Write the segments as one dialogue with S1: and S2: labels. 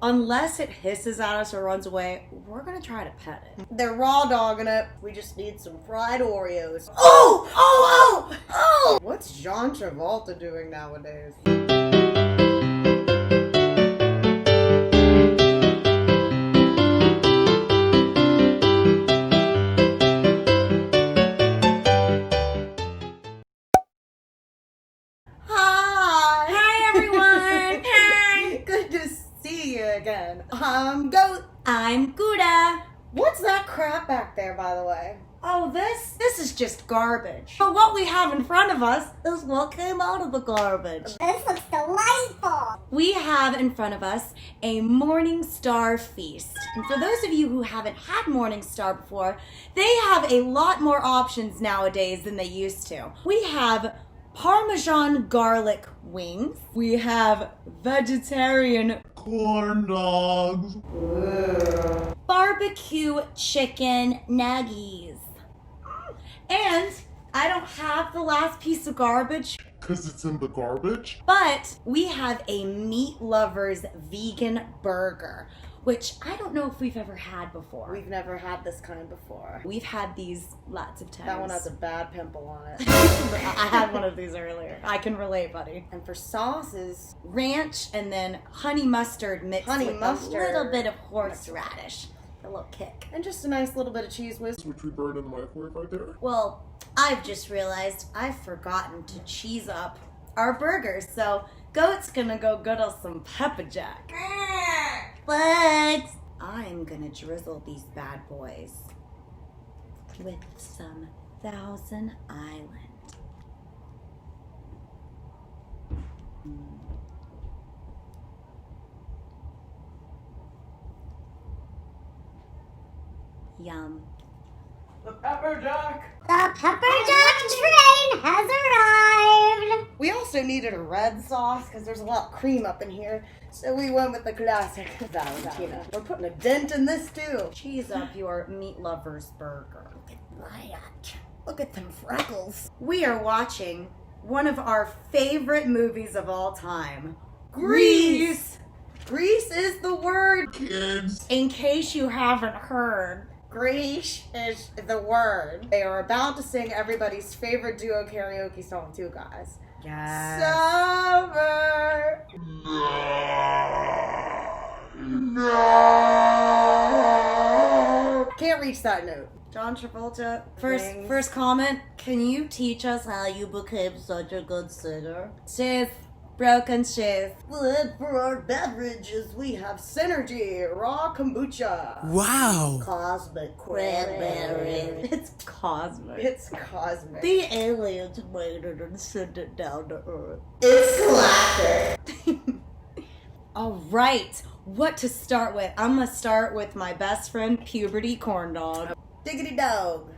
S1: Unless it hisses at us or runs away, we're gonna try to pet it. They're raw dogging it. We just need some fried Oreos. Oh! Oh! Oh! Oh! What's John Travolta doing nowadays? Hi everyone! Hi! Good to see you again. I'm Goat.
S2: I'm Gouda.
S1: What's that crap back there, by the way?
S2: Oh, this
S1: is just garbage.
S2: But what we have in front of us is what came out of the garbage.
S3: This looks delightful.
S2: We have in front of us a Morningstar feast. And for those of you who haven't had Morningstar before, they have a lot more options nowadays than they used to. We have Parmesan garlic wings. We have vegetarian
S4: Corndogs.
S2: barbecue chicken nuggies. And I don't have the last piece of garbage,
S4: Cause it's in the garbage?
S2: but we have a meat lovers vegan burger, which I don't know if we've ever had before.
S1: We've never had this kind before.
S2: We've had these lots of times.
S1: That one has a bad pimple on it.
S2: I had one of these earlier. I can relate, buddy.
S1: And for sauces,
S2: Ranch and then honey mustard mixed
S1: Honey
S2: with
S1: mustard.
S2: a little bit of horseradish. A little kick.
S1: and just a nice little bit of cheese whiz.
S4: Which we burned in the microwave right there.
S2: Well, I've just realized I've forgotten to cheese up our burgers, so Goat's gonna go get us some pepper jack. But I'm gonna drizzle these bad boys with some Thousand Island. Yum.
S1: The pepper jack.
S3: The pepper jack train has arrived.
S1: We also needed a red sauce because there's a lot of cream up in here, so we went with the classic Valentina. We're putting a dent in this too.
S2: Cheese up your meat lover's burger.
S1: Look at them freckles.
S2: We are watching one of our favorite movies of all time,
S1: Grease. Grease is the word.
S4: Kids.
S2: In case you haven't heard.
S1: Grease is the word. They are about to sing everybody's favorite duo karaoke song too, guys.
S2: Yes.
S1: Summer.
S4: No.
S1: Can't reach that note.
S2: John Travolta,
S1: Wings.
S2: first comment. Can you teach us how you became such a good singer? Cheese. Broken cheese.
S1: Well, for our beverages, we have Synergy Raw Kombucha.
S5: Wow!
S1: Cosmic
S2: Cranberry. It's cosmic.
S1: It's cosmic.
S2: The aliens made it and sent it down to Earth.
S1: It's classic.
S2: All right, what to start with? I'm gonna start with my best friend, Puberty Corndog.
S1: Diggity dog.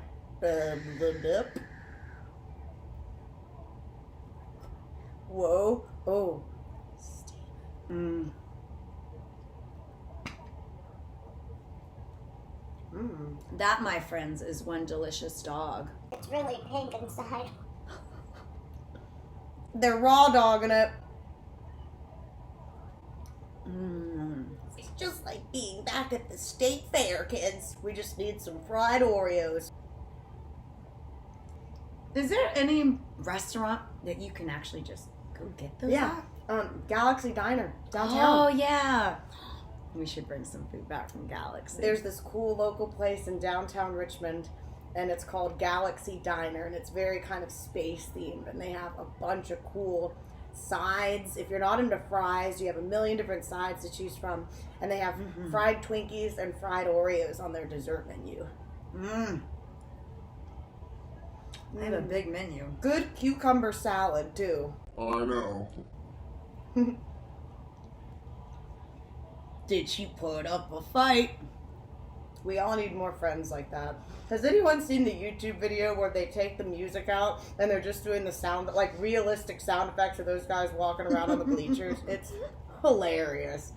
S1: Whoa. Oh.
S2: Mm. That, my friends, is one delicious dog.
S3: It's really pink inside.
S1: They're raw dogging it. It's just like being back at the state fair, kids. We just need some fried Oreos.
S2: Is there any restaurant that you can actually just go get those
S1: Yeah.
S2: at?
S1: Galaxy Diner
S2: Oh,
S1: downtown.
S2: yeah. We should bring some food back from Galaxy.
S1: There's this cool local place in downtown Richmond, and it's called Galaxy Diner, and it's very kind of space themed, and they have a bunch of cool sides. If you're not into fries, you have a million different sides to choose from, and they have fried Twinkies and fried Oreos on their dessert menu.
S2: They have a big menu.
S1: Good cucumber salad too.
S4: I know.
S2: Did she put up a fight?
S1: We all need more friends like that. Has anyone seen the YouTube video where they take the music out and they're just doing the sound, like realistic sound effects of those guys walking around on the bleachers? It's hilarious.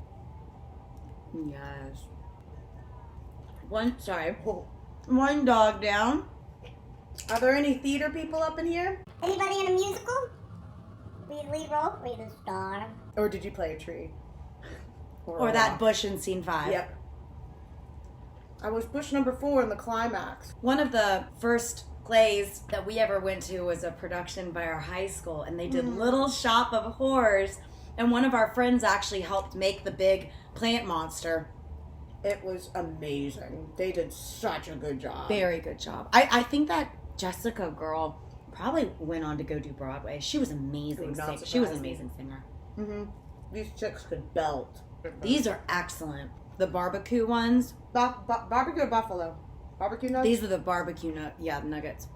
S2: Yes. One dog down.
S1: Are there any theater people up in here?
S3: Anybody in a musical? Be the lead role? Be the star?
S1: Or did you play a tree?
S2: Or that bush in scene 5.
S1: Yep. I was bush number 4 in the climax.
S2: One of the first plays that we ever went to was a production by our high school, and they did Little Shop of Horrors, and one of our friends actually helped make the big plant monster.
S1: It was amazing. They did such a good job.
S2: Very good job. I think that Jessica girl probably went on to go do Broadway. She was amazing. She was an amazing singer.
S1: Mm-hmm. These chicks could belt.
S2: These are excellent. The barbecue ones.
S1: Barbecue or buffalo? Barbecue nuts?
S2: These are the barbecue nuggets.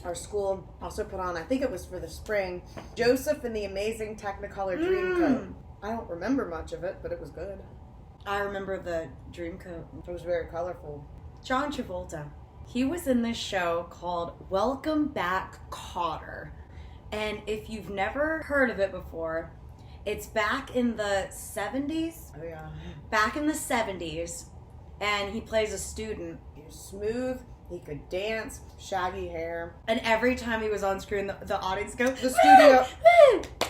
S1: Our school also put on, I think it was for the spring, Joseph and the Amazing Technicolor Dreamcoat. I don't remember much of it, but it was good.
S2: I remember the Dreamcoat.
S1: It was very colorful.
S2: John Travolta. He was in this show called Welcome Back, Kotter. And if you've never heard of it before, it's back in the 70s.
S1: Oh, yeah.
S2: Back in the 70s. And he plays a student.
S1: He was smooth. He could dance. Shaggy hair.
S2: And every time he was on screen, the audience goes,
S1: The studio...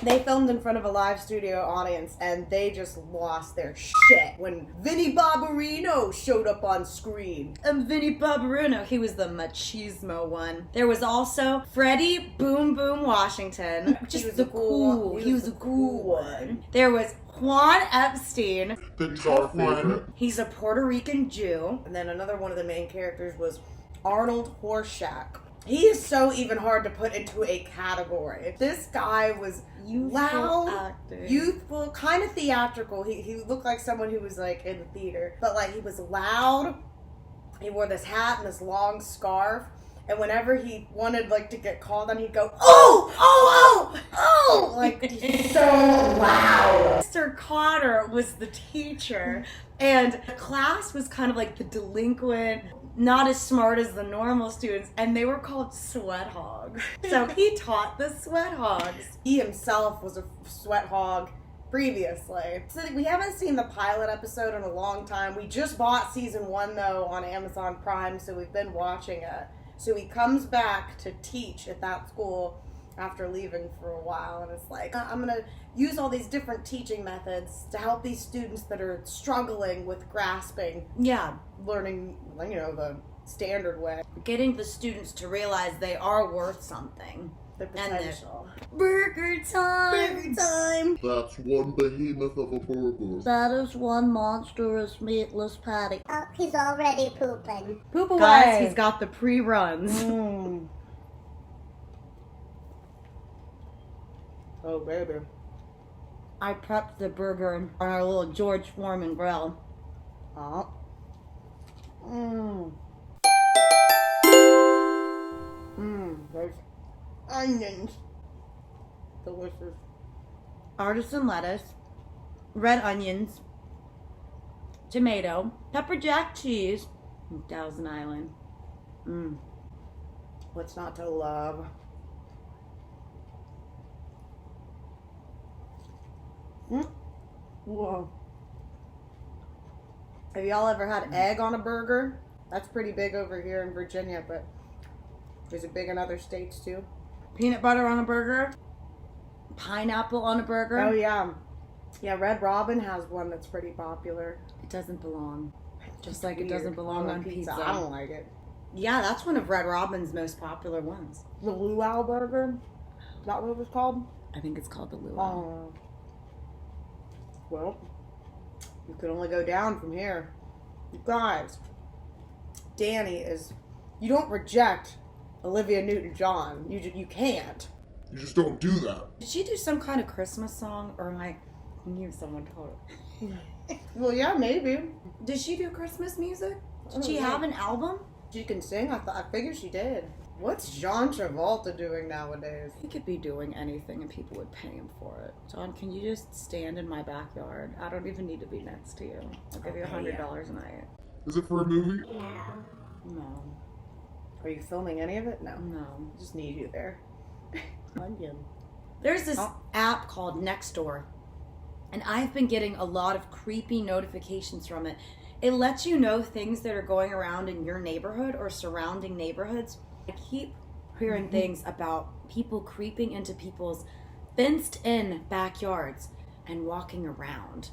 S1: They filmed in front of a live studio audience, and they just lost their shit when Vinnie Barbarino showed up on screen.
S2: And Vinnie Barbarino, he was the machismo one. There was also Freddie Boom Boom Washington,
S1: He was a cool one.
S2: There was Juan Epstein.
S4: The tough one.
S2: He's a Puerto Rican Jew.
S1: And then another one of the main characters was Arnold Horshack. He is so even hard to put into a category. This guy was loud, youthful, kind of theatrical. He looked like someone who was like in the theater. But like he was loud. He wore this hat and this long scarf. And whenever he wanted like to get called on, he'd go, oh, like so loud.
S2: Mr. Cotter was the teacher. And the class was kind of like the delinquent, not as smart as the normal students, and they were called sweat hogs. So he taught the sweat hogs.
S1: He himself was a sweat hog previously. So we haven't seen the pilot episode in a long time. We just bought season 1 though on Amazon Prime, so we've been watching it. So he comes back to teach at that school after leaving for a while, and it's like, I'm gonna use all these different teaching methods to help these students that are struggling with grasping, learning, you know, the standard way.
S2: Getting the students to realize they are worth something.
S1: The potential.
S2: Burger time!
S1: Burger time!
S4: That's one behemoth of a burger.
S3: That is one monstrous meatless patty. Oh, he's already pooping.
S1: Poop away!
S2: Guys, he's got the pre-runs.
S1: Oh, baby.
S2: I prepped the burger on our little George Foreman grill.
S1: Oh. There's onions. Delicious.
S2: Artisan lettuce, red onions, tomato, pepper jack cheese, and Thousand Island.
S1: What's not to love? Whoa. Have y'all ever had egg on a burger? That's pretty big over here in Virginia, but is it big in other states too?
S2: Peanut butter on a burger, pineapple on a burger.
S1: Oh yeah. Yeah, Red Robin has one that's pretty popular.
S2: It doesn't belong. Just like it doesn't belong on pizza.
S1: I don't like it.
S2: Yeah, that's one of Red Robin's most popular ones.
S1: The luau burger? Is that what it was called?
S2: I think it's called the luau.
S1: Oh. Well, you could only go down from here. You guys, Danny is... You don't reject Olivia NewtonJohn. You can't.
S4: You just don't do that.
S2: Did she do some kind of Christmas song? Or am I knew someone told her?
S1: Well, yeah, maybe.
S2: Did she do Christmas music?
S1: I
S2: Did
S1: don't
S2: she
S1: know.
S2: have an album?
S1: She can sing. I figured she did. What's John Travolta doing nowadays?
S2: He could be doing anything and people would pay him for it. John, can you just stand in my backyard? I don't even need to be next to you. I'll give you $100 a night.
S4: Is it for a movie?
S2: No.
S1: Are you filming any of it? No.
S2: No.
S1: I just need you there. Onion.
S2: There's this app called Nextdoor, and I've been getting a lot of creepy notifications from it. It lets you know things that are going around in your neighborhood or surrounding neighborhoods. I keep hearing things about people creeping into people's fenced-in backyards and walking around.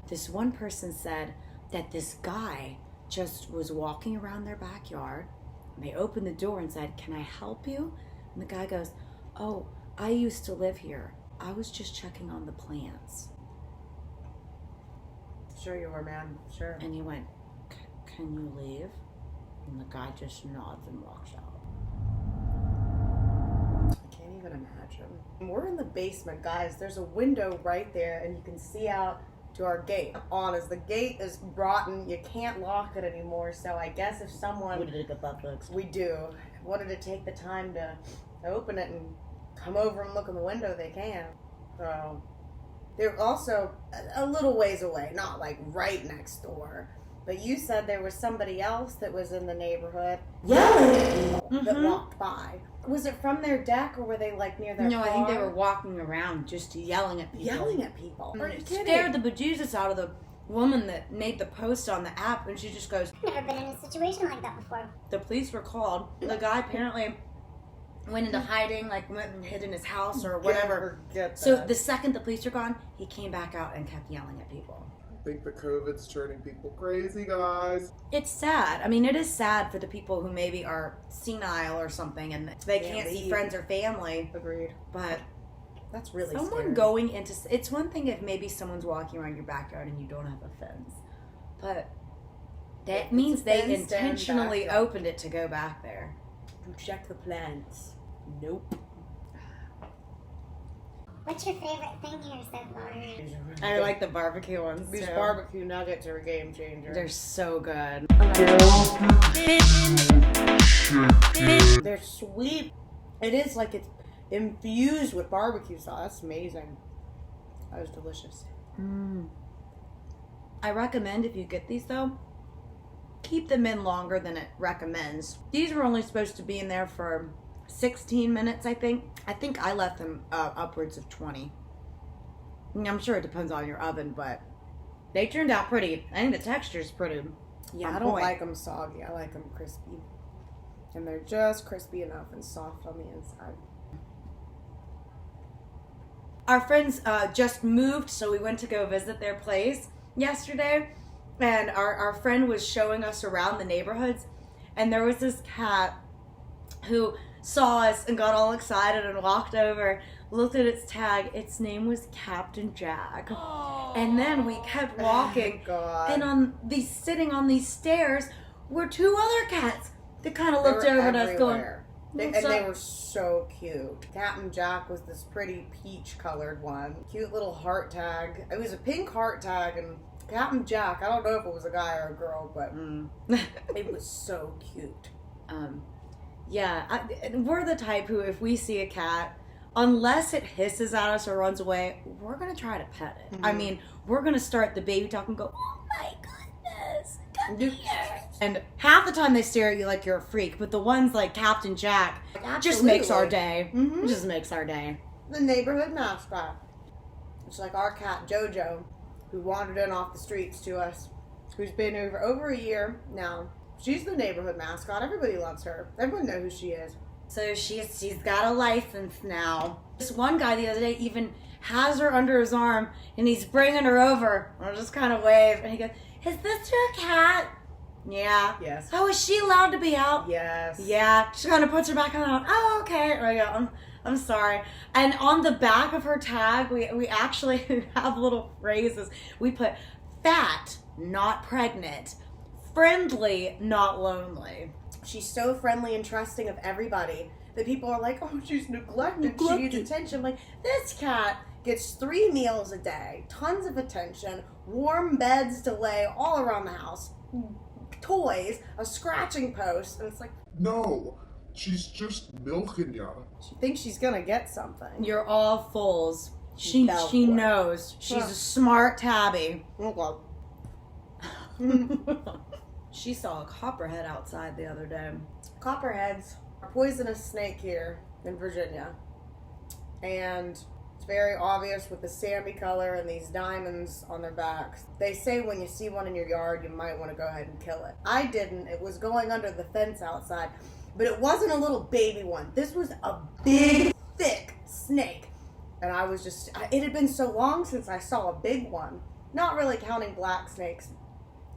S2: This one person said that this guy just was walking around their backyard. And they opened the door and said, "Can I help you?" And the guy goes, "Oh, I used to live here. I was just checking on the plants."
S1: Sure you were, man. Sure.
S2: And he went, "Can you leave?" And the guy just nods and walks out.
S1: I can't even imagine. We're in the basement, guys. There's a window right there, and you can see out to our gate. As the gate is rotten, you can't lock it anymore. So I guess if someone
S2: We did get that fixed.
S1: we do wanted to take the time to open it and come over and look in the window, they can. So they're also a little ways away, not like right next door. But you said there was somebody else that was in the neighborhood that walked by. Was it from their deck, or were they like near their car?
S2: No, I think they were walking around just yelling at people.
S1: Yelling at people. Are you kidding?
S2: Scared the bejesus out of the woman that made the post on the app, and she just goes,
S3: I've never been in a situation like that before.
S2: the police were called. The guy apparently went into hiding, like went and hid in his house or whatever.
S1: Forget
S2: So
S1: that.
S2: the second the police were gone, he came back out and kept yelling at people.
S4: I think the COVID's turning people crazy, guys.
S2: It's sad. I mean, it is sad for the people who maybe are senile or something and they can't see
S1: leave.
S2: friends or family.
S1: Agreed.
S2: But
S1: That's really
S2: someone
S1: scary.
S2: going into... It's one thing if maybe someone's walking around your backyard and you don't have a fence. But that
S1: It's
S2: means
S1: a
S2: they
S1: fenced-in
S2: intentionally
S1: backyard.
S2: opened it to go back there.
S1: To check the plants. Nope.
S3: What's your favorite thing here so far?
S2: I like the barbecue ones
S1: These
S2: too.
S1: barbecue nuggets are a game changer.
S2: They're so good.
S1: They're sweet. It is like it's infused with barbecue sauce. That's amazing. That was delicious.
S2: I recommend if you get these though, keep them in longer than it recommends. These were only supposed to be in there for 16 minutes, I think. I think I left them upwards of 20. I mean, I'm sure it depends on your oven, but they turned out pretty. I think the texture's pretty.
S1: Yeah,
S2: on
S1: I don't
S2: point.
S1: like them soggy. I like them crispy. And they're just crispy enough and soft on the inside.
S2: Our friends just moved, so we went to go visit their place yesterday. And our friend was showing us around the neighborhoods. And there was this cat who saw us and got all excited and walked over, looked at its tag. Its name was Captain Jack. And then we kept walking.
S1: God.
S2: And sitting on these stairs were two other cats that kind of
S1: They
S2: looked
S1: were
S2: over at us going,
S1: everywhere. And
S2: "What's
S1: they
S2: up?"
S1: were so cute. Captain Jack was this pretty peach colored one. Cute little heart tag. It was a pink heart tag, and Captain Jack, I don't know if it was a guy or a girl, but it was so cute.
S2: Yeah, we're the type who, if we see a cat, unless it hisses at us or runs away, we're going to try to pet it. I mean, we're going to start the baby talk and go, "Oh my goodness, come here." And half the time they stare at you like you're a freak, but the ones like Captain Jack just makes our day.
S1: Mhm.
S2: Just makes our day.
S1: The neighborhood mascot. It's like our cat Jojo, who wandered in off the streets to us, who's been over a year now. She's the neighborhood mascot. Everybody loves her. Everyone knows who she is.
S2: So she's got a license now. This one guy the other day even has her under his arm, and he's bringing her over. I'll just kind of wave, and he goes, "Is this your cat?" "Yeah."
S1: Yes.
S2: "Oh, is she allowed to be out?"
S1: Yes.
S2: "Yeah." She kind of puts her back on. "Oh, okay." And I go, I'm sorry. And on the back of her tag, we actually have little phrases. We put fat, not pregnant. Friendly, not lonely.
S1: She's so friendly and trusting of everybody that people are like, "Oh, she's neglected. She needs attention." I'm like, this cat gets 3 meals a day, tons of attention, warm beds to lay all around the house, toys, a scratching post, and it's like,
S4: No, she's just milking ya.
S1: she thinks she's gonna get something.
S2: You're all fools. She
S1: Bellboy.
S2: knows. She's
S1: Huh.
S2: a smart tabby.
S1: Okay.
S2: She saw a copperhead outside the other day.
S1: Copperheads are a poisonous snake here in Virginia. And it's very obvious with the sandy color and these diamonds on their backs. They say when you see one in your yard, you might want to go ahead and kill it. I didn't. It was going under the fence outside. But it wasn't a little baby one. This was a big, thick snake. And I was just, it had been so long since I saw a big one. Not really counting black snakes.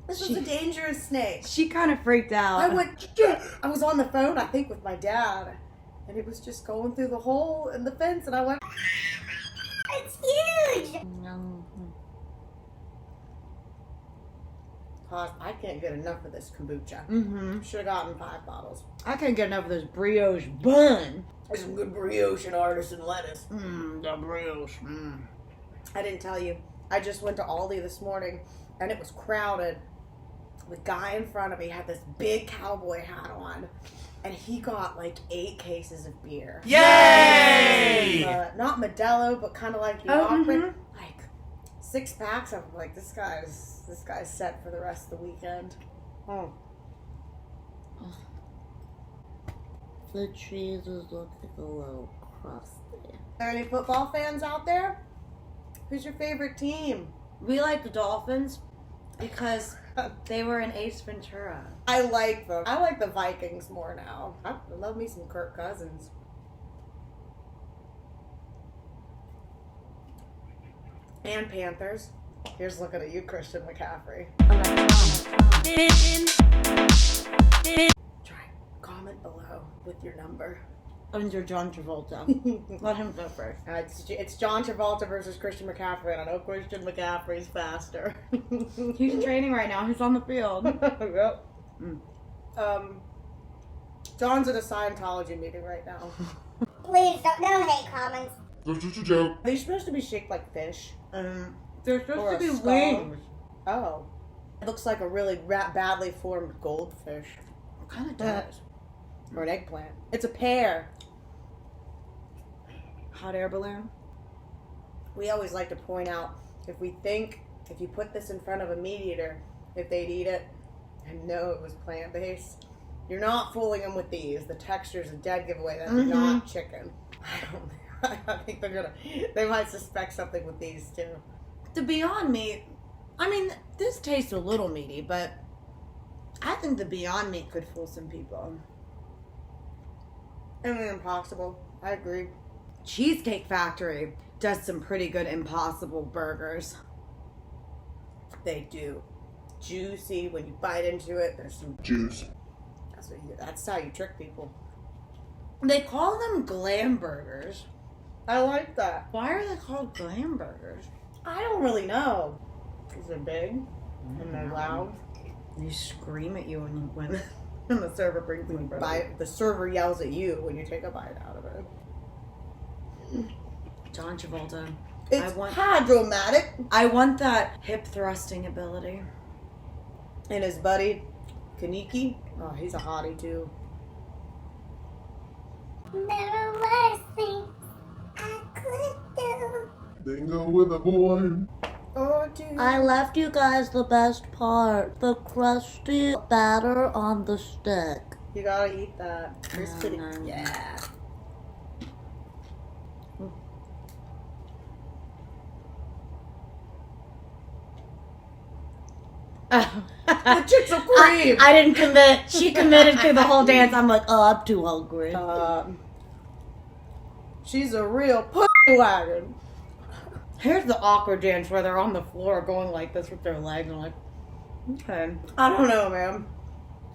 S1: This was a dangerous snake.
S2: She kind of freaked out.
S1: I was on the phone, I think, with my dad. And it was just going through the hole in the fence. And I went,
S3: It's huge!
S1: Pause. I can't get enough of this kombucha.
S2: Mm-hmm.
S1: Should have gotten 5 bottles.
S2: I can't get enough of this brioche bun.
S1: There's some good brioche and artisan lettuce.
S2: The brioche.
S1: I didn't tell you. I just went to Aldi this morning, and it was crowded. The guy in front of me had this big cowboy hat on, and he got like 8 cases of beer.
S5: Yay!
S1: Not Modelo, but kind of like the Hoffman. Like 6 packs. I'm like, this guy's set for the rest of the weekend. Oh.
S3: The cheese is looking a little crusty.
S1: Are there any football fans out there? Who's your favorite team?
S2: We like the Dolphins because they were in Ace Ventura.
S1: I like them. I like the Vikings more now. I love me some Kirk Cousins. And Panthers. Here's looking at you, Christian McCaffrey. Try. Comment below with your number.
S2: Under John Travolta. Let him go first.
S1: It's John Travolta versus Christian McCaffrey, and I know Christian McCaffrey's faster.
S2: He's training right now. He's on the field.
S1: Yep. John's at a Scientology meeting right now.
S3: Please don't, no hate comments.
S4: That's just a joke.
S1: Are they supposed to be shaped like fish?
S2: They're
S1: Or
S2: supposed
S1: a
S2: to be
S1: skull?
S2: wings.
S1: Oh. It looks like a really badly formed goldfish.
S2: It kind of does.
S1: Or an eggplant. It's a pear.
S2: Hot air balloon.
S1: We always like to point out, if you put this in front of a meat eater, if they'd eat it and know it was plant-based, you're not fooling them with these. The texture's a dead giveaway. That's not chicken. I think they might suspect something with these too.
S2: The Beyond Meat, I mean, this tastes a little meaty, but I think the Beyond Meat could fool some people.
S1: I mean, impossible. I agree.
S2: Cheesecake Factory does some pretty good Impossible burgers.
S1: They do. Juicy. When you bite into it, there's some
S4: Juice.
S1: That's how you trick people.
S2: They call them glam burgers.
S1: I like that.
S2: Why are they called glam burgers?
S1: I don't really know. Because they're big and they're loud.
S2: They scream at you when the server brings you a burger.
S1: The server yells at you when you take a bite out of it.
S2: John Travolta.
S1: It's dramatic.
S2: I want that hip thrusting ability.
S1: And his buddy, Kaneki. Oh, he's a hottie too.
S3: There are worse things I could do.
S4: Bingo with a boy.
S1: Oh, dude.
S3: I left you guys the best part. The crusty batter on the stick.
S1: You gotta eat that. Crispy.
S2: no.
S1: Yeah. The chicks of cream.
S2: I didn't commit. She committed through the whole dance. I'm like, oh, I'm too hungry.
S1: She's a real pussy wagon.
S2: Here's the awkward dance where they're on the floor going like this with their legs. I'm like, okay.
S1: I don't know, man.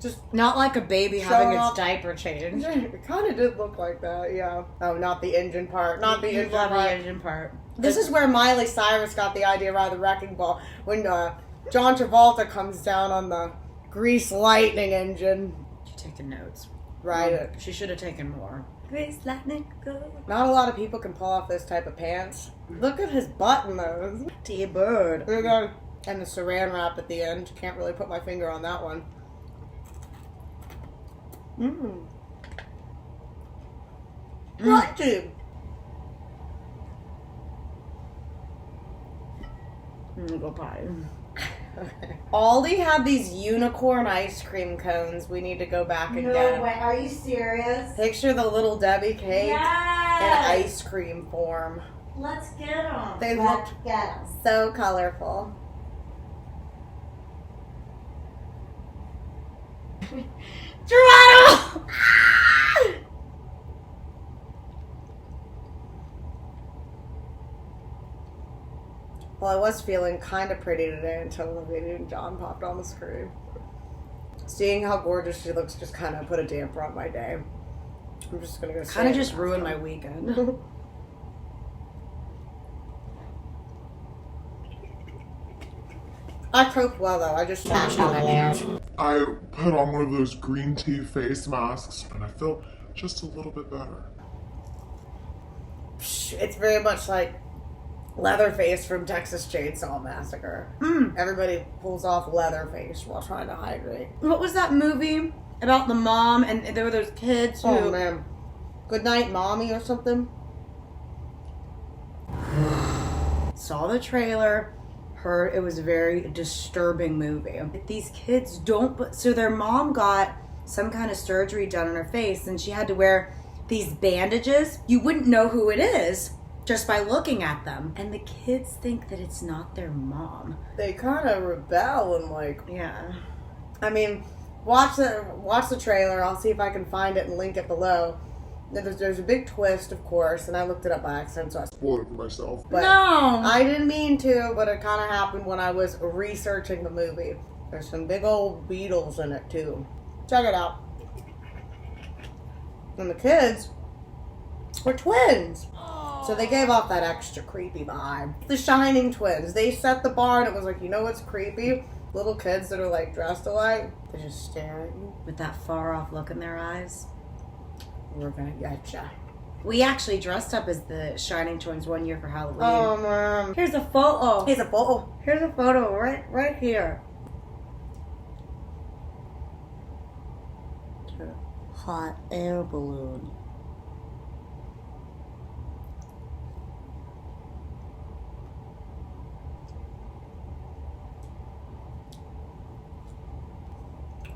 S1: Just
S2: Not like a baby
S1: Showing
S2: having its
S1: off-
S2: diaper changed.
S1: it kind of did look like that, yeah. Oh, not the engine part. Not the
S2: You
S1: engine
S2: love
S1: part.
S2: the engine part.
S1: This is where Miley Cyrus got the idea around the wrecking ball. When John Travolta comes down on the grease lightning engine.
S2: She's taking notes.
S1: Right.
S2: She should have taken more. Grease lightning go.
S1: Not a lot of people can pull off this type of pants. Look at his butt in those.
S2: T-bird.
S1: There you go. And the saran wrap at the end. Can't really put my finger on that one. Mmm. Crunchy.
S2: Go pie.
S1: Aldi had these unicorn ice cream cones. We need to go back and get.
S2: Are you serious?
S1: Picture the Little Debbie cake in
S2: Yes.
S1: ice cream form.
S2: Let's get them.
S1: They looked so colorful.
S2: Geronimo!
S1: Well, I was feeling kind of pretty today until Olivia NewtonJohn popped on the screen. Seeing how gorgeous she looks just kind of put a damper on my day. I'm just going to go
S2: Kind of just ruined my weekend.
S1: I coped well, though. I just smashed on my nails.
S4: I put on one of those green tea face masks and I feel just a little bit better.
S1: It's very much like Leatherface from Texas Chainsaw Massacre. Everybody pulls off Leatherface while trying to hydrate.
S2: What was that movie about the mom and there were those kids who...
S1: Oh, man. Good Night, Mommy or something?
S2: Saw the trailer, heard it was a very disturbing movie. These kids don't... So their mom got some kind of surgery done on her face and she had to wear these bandages. You wouldn't know who it is just by looking at them. And the kids think that it's not their mom.
S1: They kind of rebel and like...
S2: Yeah.
S1: I mean, watch the trailer. I'll see if I can find it and link it below. There's a big twist, of course, and I looked it up by accident, so I
S4: Spoiled it for myself.
S1: But
S2: No!
S1: I didn't mean to, but it kind of happened when I was researching the movie. There's some big old beetles in it, too. Check it out. And the kids were twins. So they gave off that extra creepy vibe. The Shining twins. They set the bar, and it was like, you know what's creepy? Little kids that are, like, dressed alike. They just stare at you.
S2: With that far off look in their eyes.
S1: We're gonna get ya.
S2: We actually dressed up as the Shining Twins one year for Halloween.
S1: Oh, man.
S2: Here's a photo.
S1: Here's a photo.
S2: Here's a photo right here.
S3: Hot air balloon.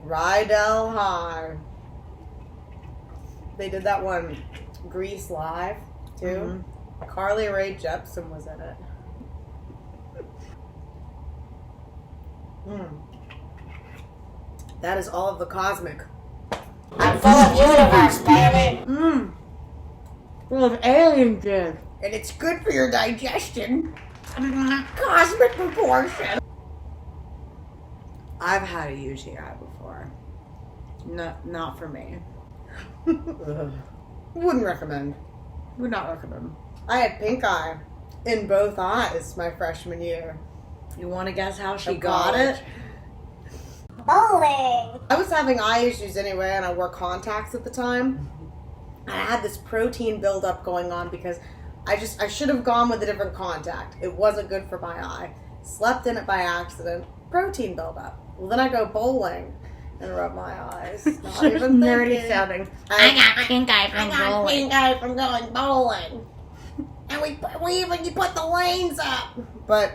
S1: Rydell High. They did that one, Grease Live, too. Carly Rae Jepsen was in it. That is all of the cosmic.
S3: I'm full of universe, baby.
S2: Full of alien dick.
S1: And it's good for your digestion. Cosmic proportion.
S2: I've had a UTI before. Not for me.
S1: Wouldn't recommend.
S2: Would not recommend.
S1: I had pink eye in both eyes my freshman year.
S2: You want to guess how she
S1: Of
S2: got
S1: college.
S2: it?
S3: Bowling.
S1: I was having eye issues anyway, and I wore contacts at the time. And I had this protein buildup going on because I should have gone with a different contact. It wasn't good for my eye. Slept in it by accident. Protein buildup. Well, then I go bowling and rub my eyes. Not even
S2: nerdy
S1: thinking.
S2: sounding.
S3: I got pink eye from
S1: I got
S3: bowling.
S1: pink eye from going bowling. And we even put the lanes up. But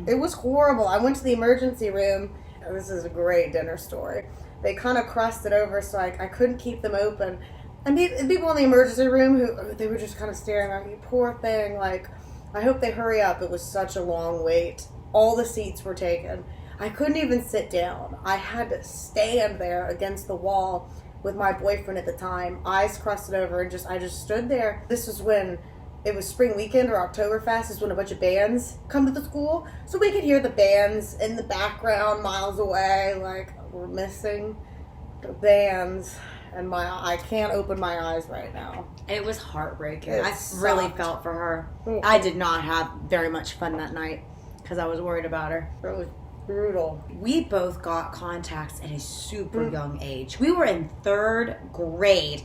S1: it was horrible. I went to the emergency room. This is a great dinner story. They kind of crusted over, so I couldn't keep them open. And people in the emergency room, they were just kind of staring at me. Poor thing. Like, I hope they hurry up. It was such a long wait. All the seats were taken. I couldn't even sit down. I had to stand there against the wall with my boyfriend at the time, eyes crusted over, and I just stood there. This was when it was spring weekend or Oktoberfest, is when a bunch of bands come to the school. So we could hear the bands in the background miles away, like, we're missing the bands. And I can't open my eyes right now.
S2: It was heartbreaking.
S1: It
S2: I really
S1: sucked.
S2: felt for her.
S1: Mm.
S2: I did not have very much fun that night because I was worried about her.
S1: It was brutal.
S2: We both got contacts at a super young age. We were in 3rd grade.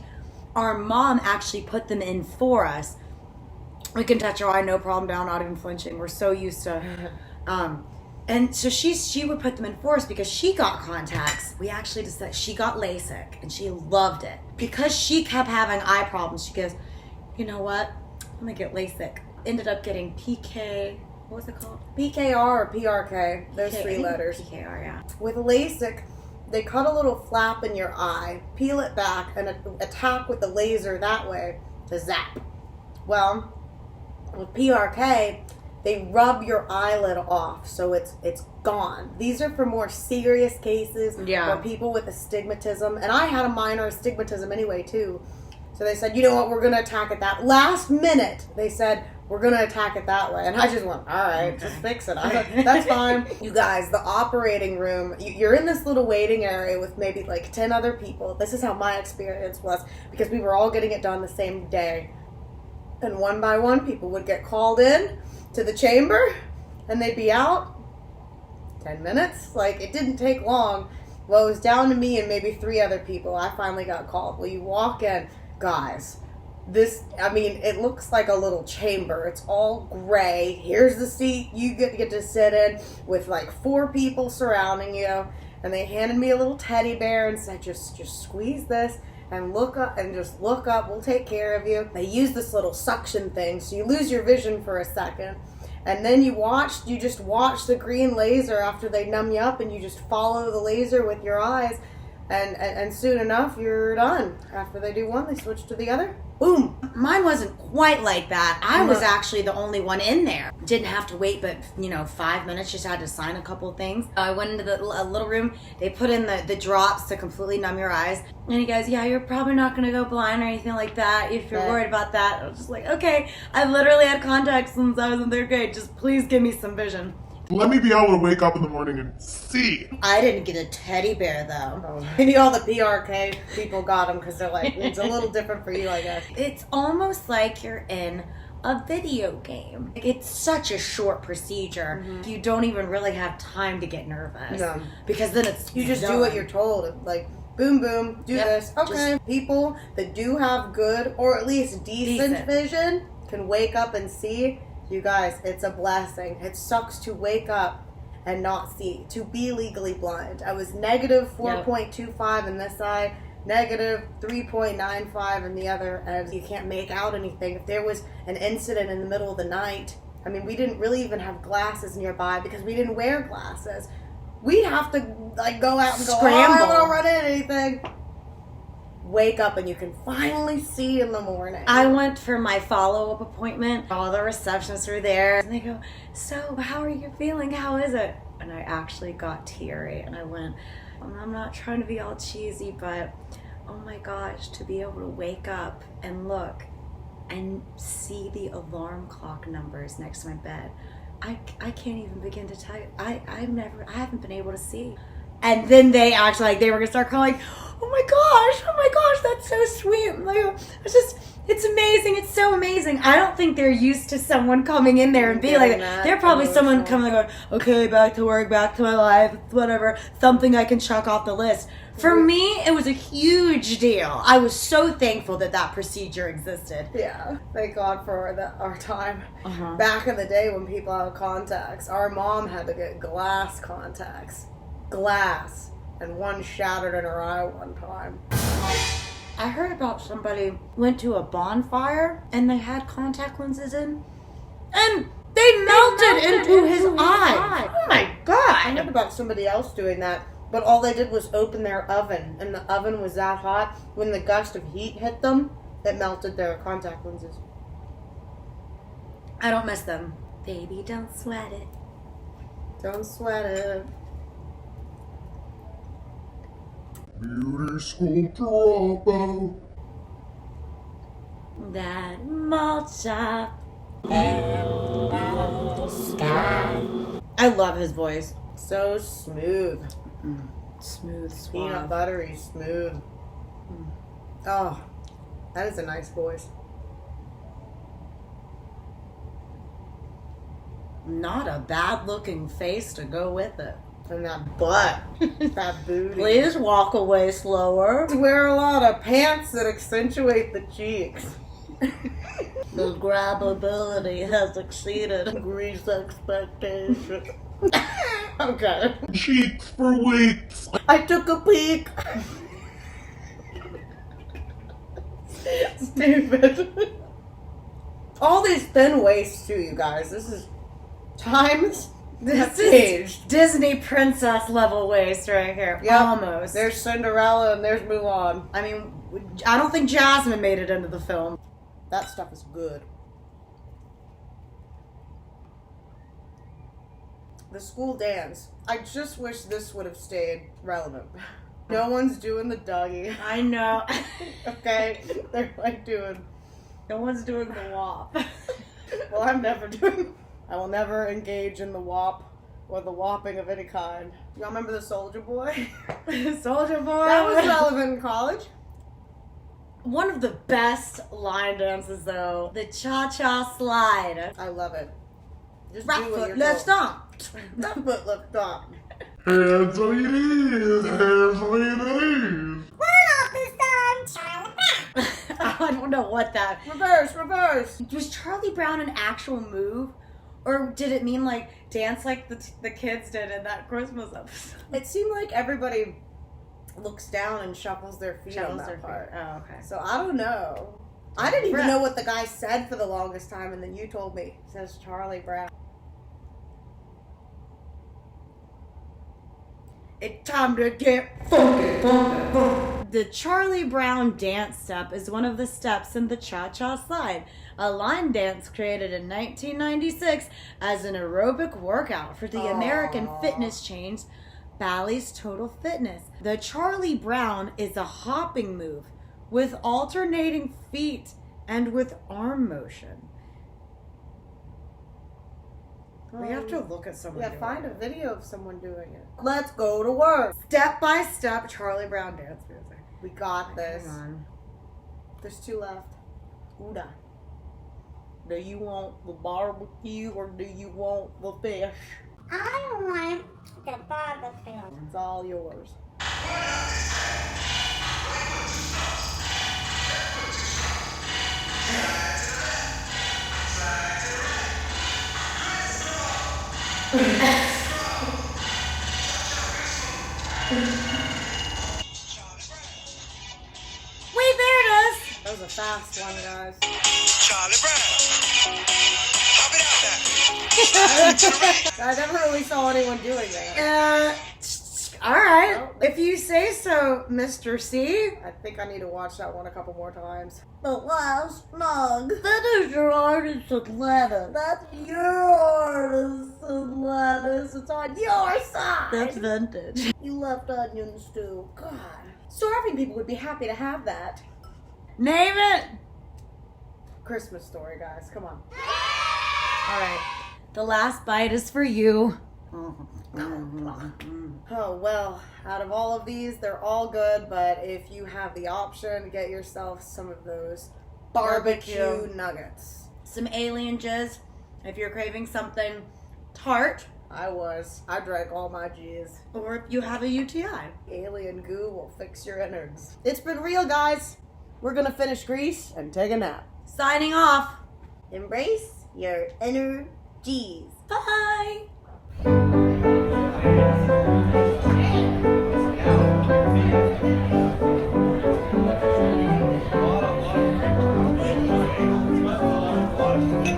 S2: Our mom actually put them in for us. We can touch our eye, no problem, down, not even flinching. We're so used to. And so she would put them in for us because she got contacts. We actually decided she got LASIK and she loved it. Because she kept having eye problems, she goes, you know what? I'm gonna get LASIK. Ended up getting PK. What was it called?
S1: PKR or PRK, those
S2: PK, I
S1: three
S2: think
S1: letters.
S2: PKR, yeah.
S1: With LASIK, they cut a little flap in your eye, peel it back, and attack with the laser that way to zap. Well, with PRK, they rub your eyelid off, so it's gone. These are for more serious cases,
S2: Yeah.
S1: or people with astigmatism. And I had a minor astigmatism anyway, too. So they said, you know what, we're going to attack at that last minute. They said, we're going to attack it that way. And I just went, all right, just fix it. I thought, that's fine. You guys, the operating room, you're in this little waiting area with maybe like 10 other people. This is how my experience was because we were all getting it done the same day. And one by one, people would get called in to the chamber and they'd be out 10 minutes. Like, it didn't take long. Well, it was down to me and maybe 3 other people. I finally got called. Well, you walk in, guys. It looks like a little chamber. It's all gray. Here's the seat you get to sit in with like 4 people surrounding you. And they handed me a little teddy bear and said, just squeeze this and look up and just look up. We'll take care of you. They use this little suction thing, so you lose your vision for a second. And then you just watch the green laser after they numb you up and you just follow the laser with your eyes. And soon enough, you're done. After they do one, they switch to the other. Boom.
S2: Mine wasn't quite like that. I was actually the only one in there. Didn't have to wait but, 5 minutes. Just had to sign a couple things. I went into a little room. They put in the drops to completely numb your eyes. And he goes, yeah, you're probably not going to go blind or anything like that if you're worried about that. I was just like, okay. I've literally had contacts since I was in 3rd grade. Just please give me some vision.
S4: Let me be able to wake up in the morning and see.
S2: I didn't get a teddy bear, though.
S1: Maybe all the PRK people got them because they're like, it's a little different for you, I guess.
S2: It's almost like you're in a video game. It's such a short procedure. Mm-hmm. You don't even really have time to get nervous.
S1: No.
S2: Because then
S1: you just do what you're told. Like, boom, boom, do this. Okay. People that do have good or at least decent vision can wake up and see. You guys, it's a blessing. It sucks to wake up and not see, to be legally blind. I was negative 4.25 in this eye, negative 3.95 in the other, and you can't make out anything. If there was an incident in the middle of the night, we didn't really even have glasses nearby because we didn't wear glasses. We'd have to go out and
S2: scramble.
S1: I don't run into anything. Wake up and you can finally see in the morning.
S2: I went for my follow-up appointment. All the receptionists were there. And they go, so how are you feeling? How is it? And I actually got teary. And I went, I'm not trying to be all cheesy, but oh my gosh, to be able to wake up and look and see the alarm clock numbers next to my bed. I can't even begin to tell you. I haven't been able to see. And then they actually, they were going to start calling, oh my gosh, that's so sweet. I'm like, it's amazing. It's so amazing. I don't think they're used to someone coming in there and being like that. They're probably someone coming and going, okay, back to work, back to my life, whatever, something I can check off the list. For me, it was a huge deal. I was so thankful that procedure existed.
S1: Yeah, thank God for our time. Uh-huh. Back in the day when people had contacts, our mom had to get glass contacts. Glass. And one shattered in her eye one time.
S2: I heard about somebody went to a bonfire and they had contact lenses in and they melted into his eye. Oh my God.
S1: I heard about somebody else doing that, but all they did was open their oven and the oven was that hot. When the gust of heat hit them, it melted their contact lenses.
S2: I don't miss them. Baby, don't sweat it.
S1: Don't sweat it.
S4: Beauty school dropout.
S3: That malt shop.
S2: I love his voice.
S1: So smooth.
S2: Smooth, suave.
S1: Peanut buttery smooth. Oh, that is a nice voice.
S2: Not a bad looking face to go with it.
S1: And that butt. That booty.
S2: Please walk away slower.
S1: You wear a lot of pants that accentuate the cheeks.
S3: The grabability has exceeded
S1: Grease expectations. Okay.
S4: Cheeks for weeks.
S1: I took a peek. Stupid. All these thin waists too, you guys. This is times.
S2: This is Disney princess level waist right here.
S1: Yep.
S2: Almost.
S1: There's Cinderella and there's Mulan.
S2: I mean, I don't think Jasmine made it into the film.
S1: That stuff is good. The school dance. I just wish this would have stayed relevant. No one's doing the Dougie.
S2: I know.
S1: Okay? They're like doing...
S2: No one's doing the WAP.
S1: Well, I will never engage in the whop or the whopping of any kind. Y'all remember the Soldier Boy?
S2: Soldier Boy.
S1: That was relevant in college.
S2: One of the best line dances, though, the cha-cha slide.
S1: I love it. Just
S2: Right
S1: do what
S2: foot,
S1: you're
S2: left
S1: told.
S2: stomp.
S1: Left foot, left stomp.
S4: Hands on your knees, hands on your knees.
S2: I don't know what that.
S1: Reverse.
S2: Was Charlie Brown an actual move? Or did it mean like dance like the kids did in that Christmas episode?
S1: It seemed like everybody looks down and shuffles their feet on
S2: Shuffles
S1: that
S2: their
S1: part.
S2: feet. Oh, okay.
S1: So I don't know. I didn't even
S2: Bruh.
S1: know what the guy said for the longest time, and then you told me. It says Charlie Brown. It's time to get funky.
S2: The Charlie Brown dance step is one of the steps in the cha-cha slide, a line dance created in 1996 as an aerobic workout for the American fitness chains Bally's Total Fitness. The Charlie Brown is a hopping move with alternating feet and with arm motion. We have to look at someone.
S1: Yeah,
S2: doing
S1: find a
S2: it.
S1: video of someone doing it. Let's go to work.
S2: Step by step Charlie Brown dance music.
S1: We got this.
S2: Hang on.
S1: There's 2 left. Gouda. Do you want the barbecue or do you want the fish?
S3: I want the barbecue.
S1: It's all yours.
S2: Wait, there it is!
S1: That was a fast one, guys.
S5: Charlie Brown. Hop it out there.
S1: I never really saw anyone doing that.
S2: Alright.
S1: Well,
S2: If you say so, Mr. C.
S1: I think I need to watch that one a couple more times.
S3: The last snug. That is your artisan lettuce.
S1: That's yours, lettuce. It's on your side.
S3: That's vintage.
S1: You left onion stew. God. Starving people would be happy to have that.
S2: Name it!
S1: Christmas Story, guys. Come on.
S2: Alright. The last bite is for you.
S1: Oh, well, out of all of these, they're all good, but if you have the option, get yourself some of those barbecue nuggets.
S2: Some alien jizz. If you're craving something tart,
S1: I drank all my G's.
S2: or if you have a UTI.
S1: Alien goo will fix your innards. It's been real, guys. We're gonna finish Grease and take a nap.
S2: Signing off.
S1: Embrace your inner G's.
S2: Bye!
S5: Wow.